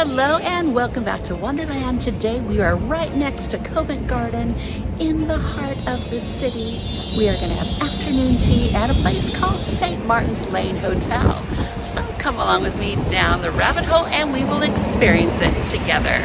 Hello and welcome back to Wanderland. Today we are right next to Covent Garden in the heart of the city. We are going to have afternoon tea at a place called St. Martin's Lane Hotel. So come along with me down the rabbit hole and we will experience it together.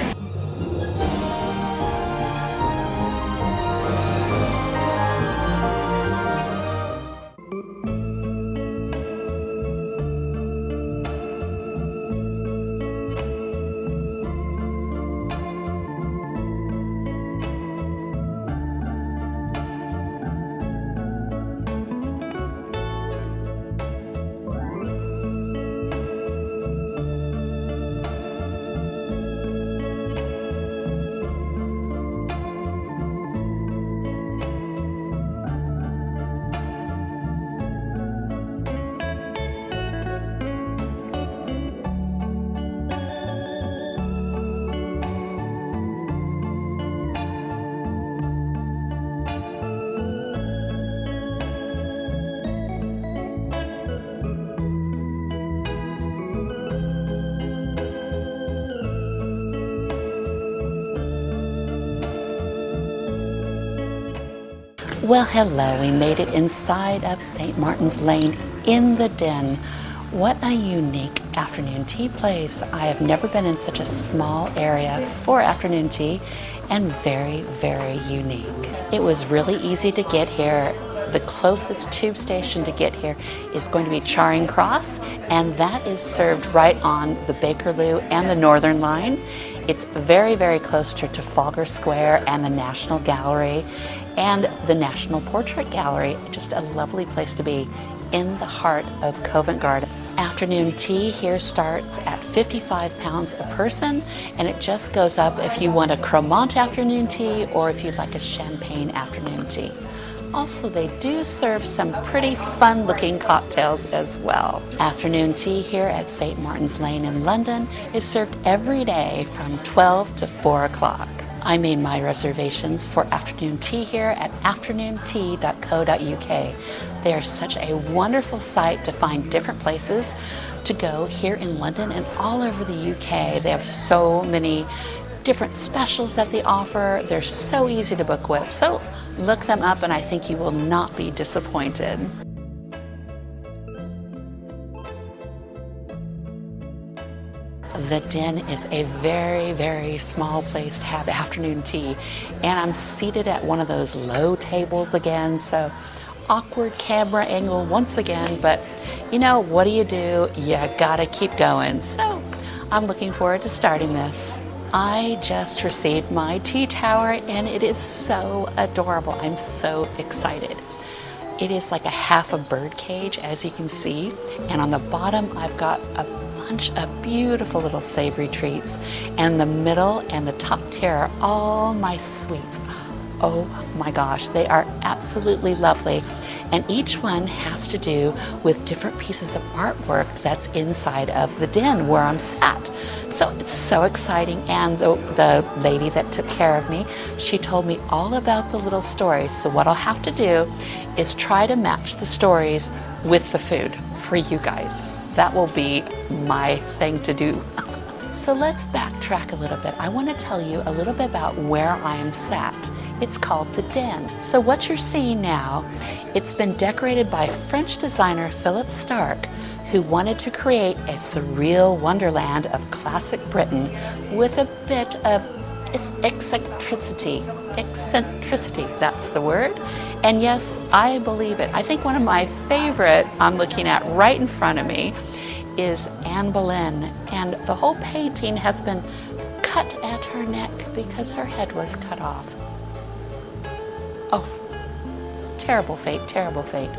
Well, hello, we made it inside of St. Martin's Lane in the Den. What a unique afternoon tea place. I have never been in such a small area for afternoon tea and very, very unique. It was really easy to get here. The closest tube station to get here is going to be Charing Cross, and that is served right on the Bakerloo and the Northern Line. It's very, very close to Trafalgar Square and the National Gallery and the National Portrait Gallery. Just a lovely place to be in the heart of Covent Garden. Afternoon tea here starts at £55 a person, and it just goes up if you want a Cremant afternoon tea or if you'd like a champagne afternoon tea. Also, they do serve some pretty fun looking cocktails as well. Afternoon tea here at St. Martin's Lane in London is served every day from 12 to 4 o'clock. I made my reservations for afternoon tea here at afternoontea.co.uk. They are such a wonderful site to find different places to go here in London and all over the UK. They have so many different specials that they offer. They're so easy to book with. So look them up and I think you will not be disappointed. The Den is a very, very small place to have afternoon tea, and I'm seated at one of those low tables again, so awkward camera angle once again, but you know, what do? You gotta keep going. So I'm looking forward to starting this. I just received my tea tower and it is so adorable. I'm so excited. It is like a half a bird cage, as you can see, and on the bottom I've got a bunch of beautiful little savory treats, and the middle and the top tier are all my sweets. Oh my gosh, they are absolutely lovely, and each one has to do with different pieces of artwork that's inside of the den where I'm sat. So it's so exciting, and the lady that took care of me, she told me all about the little stories. So what I'll have to do is try to match the stories with the food for you guys. That will be my thing to do. So let's backtrack a little bit. I want to tell you a little bit about where I am sat. It's called the Den. So what you're seeing now, it's been decorated by French designer Phillippe Starck, who wanted to create a surreal wonderland of classic Britain with a bit of eccentricity. Eccentricity, that's the word. And yes, I believe it. I think one of my favorite I'm looking at right in front of me is Anne Boleyn, and the whole painting has been cut at her neck because her head was cut off. Oh, terrible fate, terrible fate.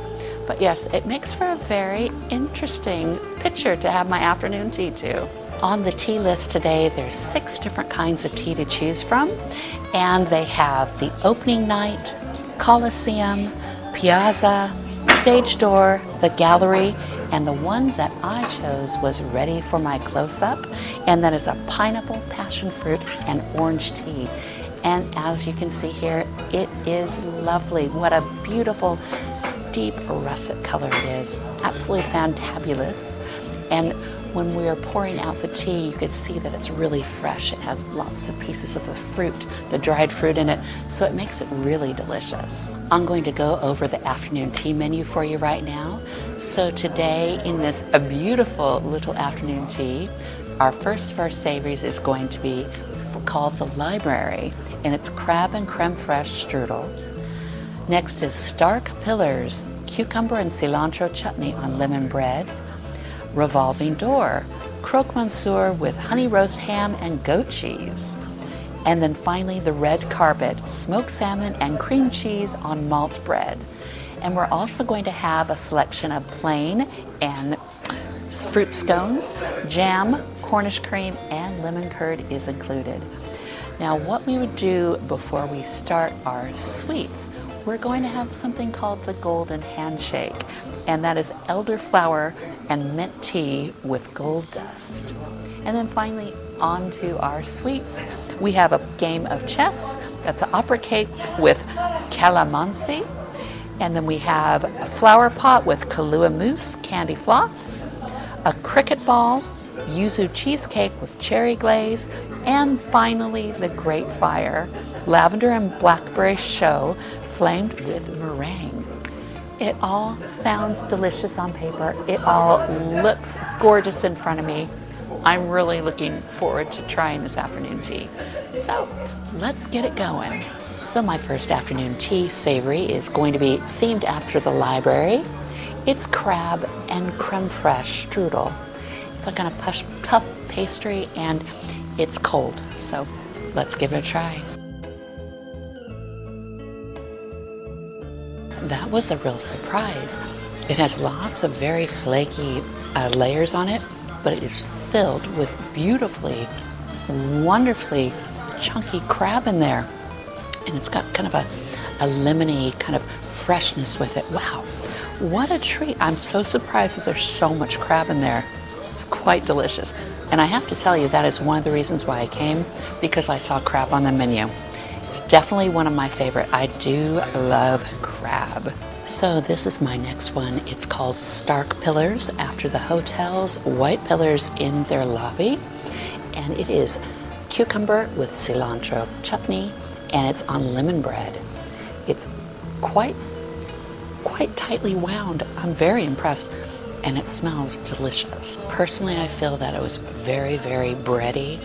But yes, it makes for a very interesting picture to have my afternoon tea too. On the tea list today, there's 6 different kinds of tea to choose from, and they have the opening night, Colosseum, Piazza, Stage Door, the Gallery, and the one that I chose was ready for my close-up, and that is a pineapple, passion fruit, and orange tea. And as you can see here, it is lovely. What a beautiful, deep russet color it is. Absolutely fantabulous. And When we are pouring out the tea, you could see that it's really fresh. It has lots of pieces of the fruit, the dried fruit in it, so it makes it really delicious. I'm going to go over the afternoon tea menu for you right now. So today, in this beautiful little afternoon tea, our first of our savories is going to be called the Library, and it's crab and creme fraiche strudel. Next is Starck Pillars, cucumber and cilantro chutney on lemon bread. Revolving Door, Croque Monsieur with honey roast ham and goat cheese. And then finally the Red Carpet, smoked salmon and cream cheese on malt bread. And we're also going to have a selection of plain and fruit scones, jam, Cornish cream, and lemon curd is included. Now what we would do before we start our sweets, we're going to have something called the Golden Handshake, and that is elderflower and mint tea with gold dust. And then finally, on to our sweets. We have a game of chess, that's an opera cake with Kalamansi, and then we have a flower pot with Kahlua mousse, candy floss, a cricket ball, Yuzu cheesecake with cherry glaze, and finally the Great Fire, lavender and blackberry show flamed with meringue. It all sounds delicious on paper. It all looks gorgeous in front of me. I'm really looking forward to trying this afternoon tea. So let's get it going. So my first afternoon tea savory is going to be themed after the library. It's crab and creme fraiche strudel. It's like on a puff pastry and it's cold. So let's give it a try. That was a real surprise. It has lots of very flaky layers on it, but it is filled with beautifully, wonderfully chunky crab in there. And it's got kind of a lemony kind of freshness with it. Wow, what a treat. I'm so surprised that there's so much crab in there. It's quite delicious. And I have to tell you, that is one of the reasons why I came, because I saw crab on the menu. It's definitely one of my favorite. I do love crab. So this is my next one. It's called Starck Pillars, after the hotel's white pillars in their lobby. And it is cucumber with cilantro chutney, and it's on lemon bread. It's quite tightly wound. I'm very impressed. And it smells delicious. Personally, I feel that it was very, very bready,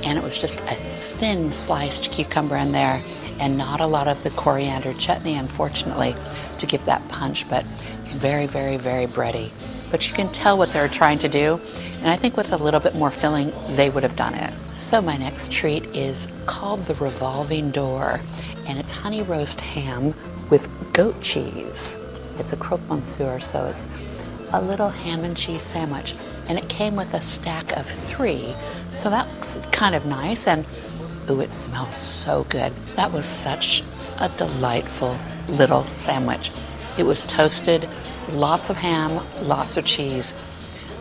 and it was just a thin sliced cucumber in there and not a lot of the coriander chutney, unfortunately, to give that punch, but it's very, very, very bready. But you can tell what they're trying to do, and I think with a little bit more filling, they would have done it. So my next treat is called the Revolving Door, and it's honey roast ham with goat cheese. It's a croque monsieur, so it's a little ham and cheese sandwich, and it came with a stack of 3, so that's kind of nice. And ooh, it smells so good. That was such a delightful little sandwich. It was toasted, lots of ham, lots of cheese.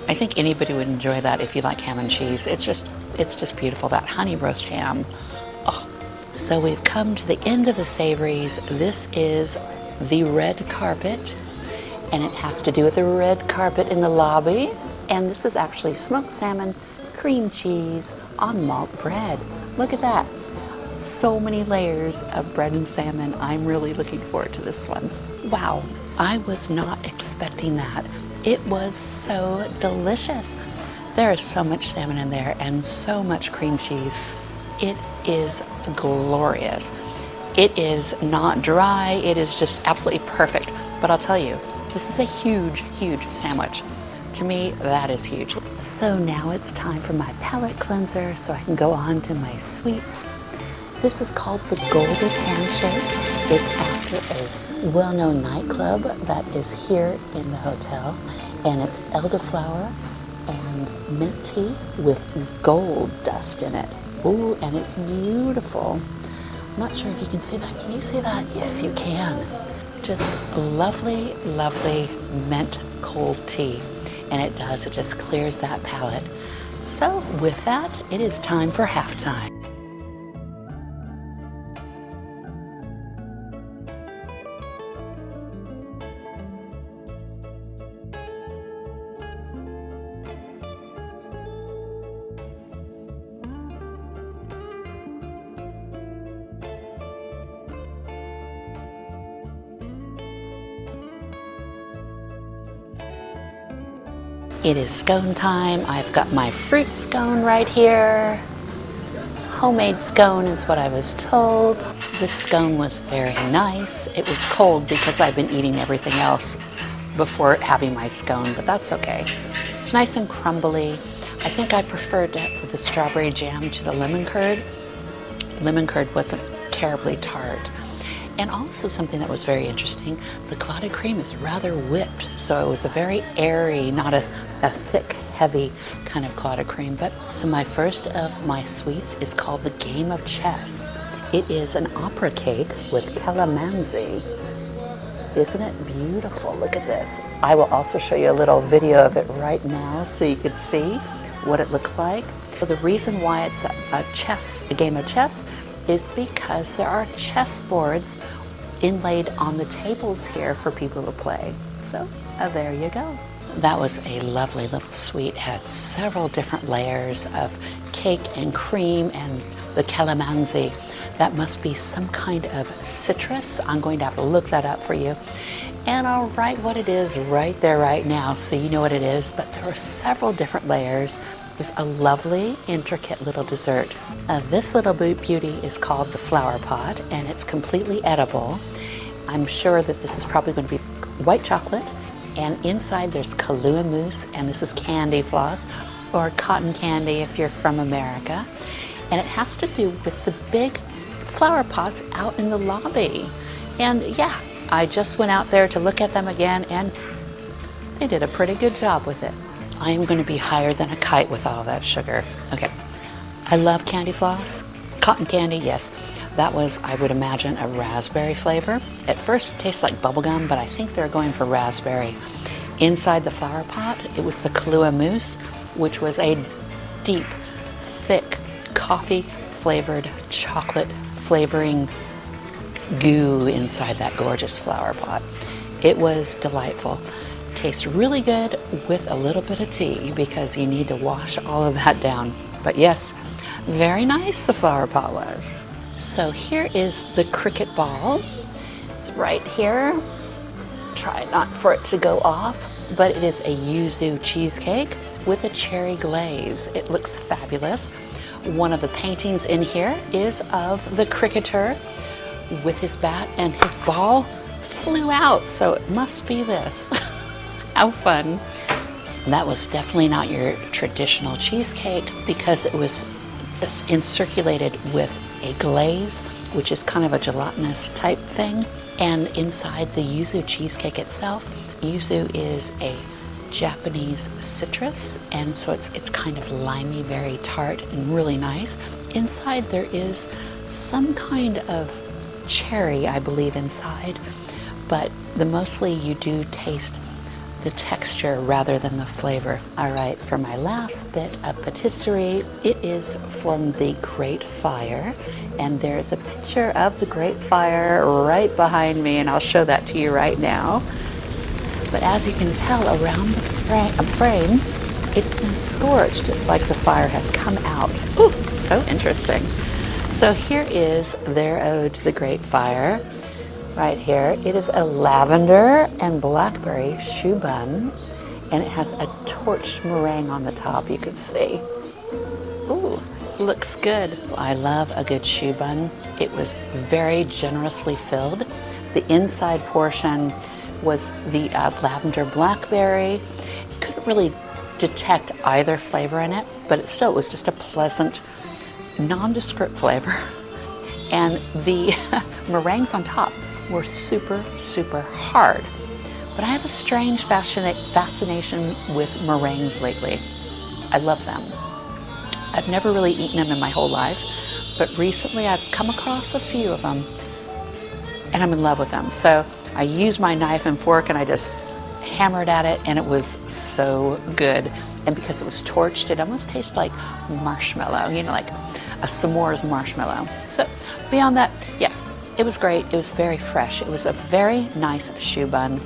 I think anybody would enjoy that if you like ham and cheese. It's just beautiful, that honey roast ham. Oh. So we've come to the end of the savories. This is the Red Carpet, and it has to do with the red carpet in the lobby. And this is actually smoked salmon, cream cheese on malt bread. Look at that. So many layers of bread and salmon. I'm really looking forward to this one. Wow, I was not expecting that. It was so delicious. There is so much salmon in there and so much cream cheese. It is glorious. It is not dry. It is just absolutely perfect. But I'll tell you, this is a huge, huge sandwich. To me, that is huge. So now it's time for my palate cleanser so I can go on to my sweets. This is called the Golden Handshake. It's after a well-known nightclub that is here in the hotel, and it's elderflower and mint tea with gold dust in it. Ooh, and it's beautiful. I'm not sure if you can see that. Can you see that? Yes, you can. Just lovely, lovely mint cold tea. And it does, it just clears that palate. So with that, it is time for halftime. It is scone time. I've got my fruit scone right here. Homemade scone is what I was told. This scone was very nice. It was cold because I've been eating everything else before having my scone, but that's okay. It's nice and crumbly. I think I preferred the strawberry jam to the lemon curd. Lemon curd wasn't terribly tart. And also something that was very interesting, the clotted cream is rather whipped. So it was a very airy, not a thick, heavy kind of clotted cream. So my first of my sweets is called the Game of Chess. It is an opera cake with Kalamansi. Isn't it beautiful? Look at this. I will also show you a little video of it right now so you can see what it looks like. So the reason why it's a game of chess is because there are chess boards inlaid on the tables here for people to play. So there you go. That was a lovely little sweet. It had several different layers of cake and cream and the Kalamansi. That must be some kind of citrus. I'm going to have to look that up for you. And I'll write what it is right there right now so you know what it is. But there are several different layers. Is a lovely, intricate little dessert. This little beauty is called the flower pot, and it's completely edible. I'm sure that this is probably going to be white chocolate, and inside there's Kahlua mousse, and this is candy floss, or cotton candy if you're from America. And it has to do with the big flower pots out in the lobby. And yeah, I just went out there to look at them again, and they did a pretty good job with it. I am going to be higher than a kite with all that sugar. Okay, I love candy floss. Cotton candy, yes. That was, I would imagine, a raspberry flavor. At first it tastes like bubblegum, but I think they're going for raspberry. Inside the flower pot, it was the Kahlua mousse, which was a deep, thick, coffee-flavored, chocolate flavoring goo inside that gorgeous flower pot. It was delightful. Tastes really good with a little bit of tea because you need to wash all of that down. But yes, very nice the flower pot was. So here is the cricket ball. It's right here. Try not for it to go off, but it is a Yuzu cheesecake with a cherry glaze. It looks fabulous. One of the paintings in here is of the cricketer with his bat, and his ball flew out, so it must be this. How fun. That was definitely not your traditional cheesecake because it was encirculated with a glaze, which is kind of a gelatinous type thing. And inside the Yuzu cheesecake itself, Yuzu is a Japanese citrus, and so it's kind of limey, very tart and really nice. Inside there is some kind of cherry, I believe, inside, but mostly you do taste the texture rather than the flavor. All right, for my last bit of patisserie, it is from the Great Fire, and there's a picture of the Great Fire right behind me, and I'll show that to you right now. But as you can tell, around the frame, it's been scorched. It's like the fire has come out. Ooh, so interesting. So here is their ode to the Great Fire. Right here, it is a lavender and blackberry choux bun, and it has a torched meringue on the top, you could see. Ooh, looks good. I love a good choux bun. It was very generously filled. The inside portion was the lavender blackberry. Couldn't really detect either flavor in it, but it still was just a pleasant, nondescript flavor. And the meringues on top were super, super hard. But I have a strange fascination with meringues lately. I love them. I've never really eaten them in my whole life, but recently I've come across a few of them, and I'm in love with them. So I used my knife and fork and I just hammered at it, and it was so good. And because it was torched, it almost tasted like marshmallow, you know, like a s'mores marshmallow. So beyond that, yeah, it was great. It was very fresh. It was a very nice choux bun.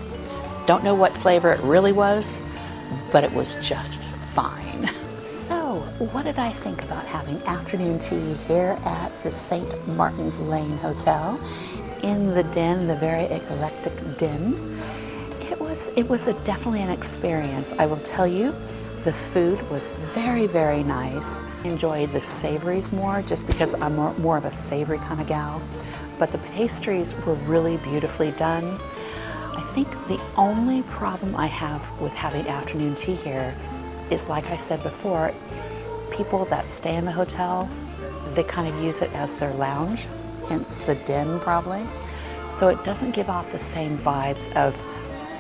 Don't know what flavor it really was, but it was just fine. So, what did I think about having afternoon tea here at the St. Martin's Lane Hotel in the Den, the very eclectic Den? It was was definitely an experience. I will tell you, the food was very, very nice. I enjoyed the savories more just because I'm more of a savory kind of gal. But the pastries were really beautifully done. I think the only problem I have with having afternoon tea here is, like I said before, people that stay in the hotel, they kind of use it as their lounge, hence the den probably. So it doesn't give off the same vibes of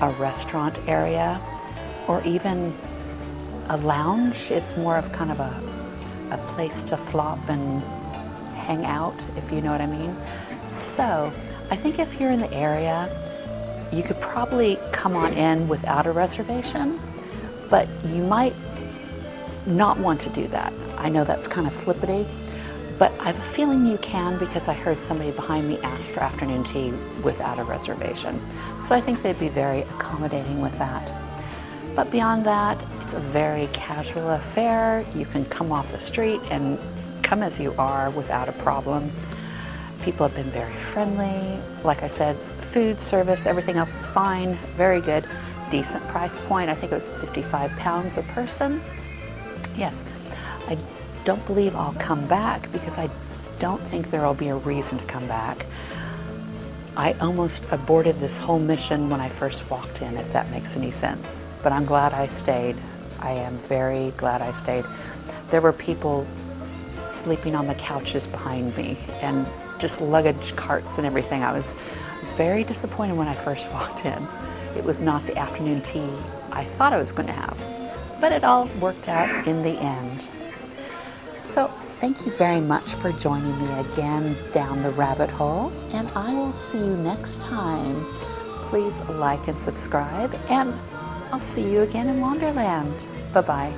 a restaurant area or even a lounge. It's more of kind of a place to flop and hang out, if you know what I mean. So I think if you're in the area, you could probably come on in without a reservation, but you might not want to do that. I know that's kind of flippity, but I have a feeling you can because I heard somebody behind me ask for afternoon tea without a reservation. So I think they'd be very accommodating with that. But beyond that, it's a very casual affair. You can come off the street and come as you are without a problem. People have been very friendly. Like I said, food, service, everything else is fine. Very good. Decent price point. I think it was £55 a person. Yes, I don't believe I'll come back because I don't think there will be a reason to come back. I almost aborted this whole mission when I first walked in, if that makes any sense. But I'm glad I stayed. I am very glad I stayed. There were people sleeping on the couches behind me and just luggage carts and everything. I was very disappointed when I first walked in. It was not the afternoon tea I thought I was going to have. But it all worked out in the end. So thank you very much for joining me again down the rabbit hole, and I will see you next time. Please like and subscribe, and I'll see you again in Wanderland. Bye-bye.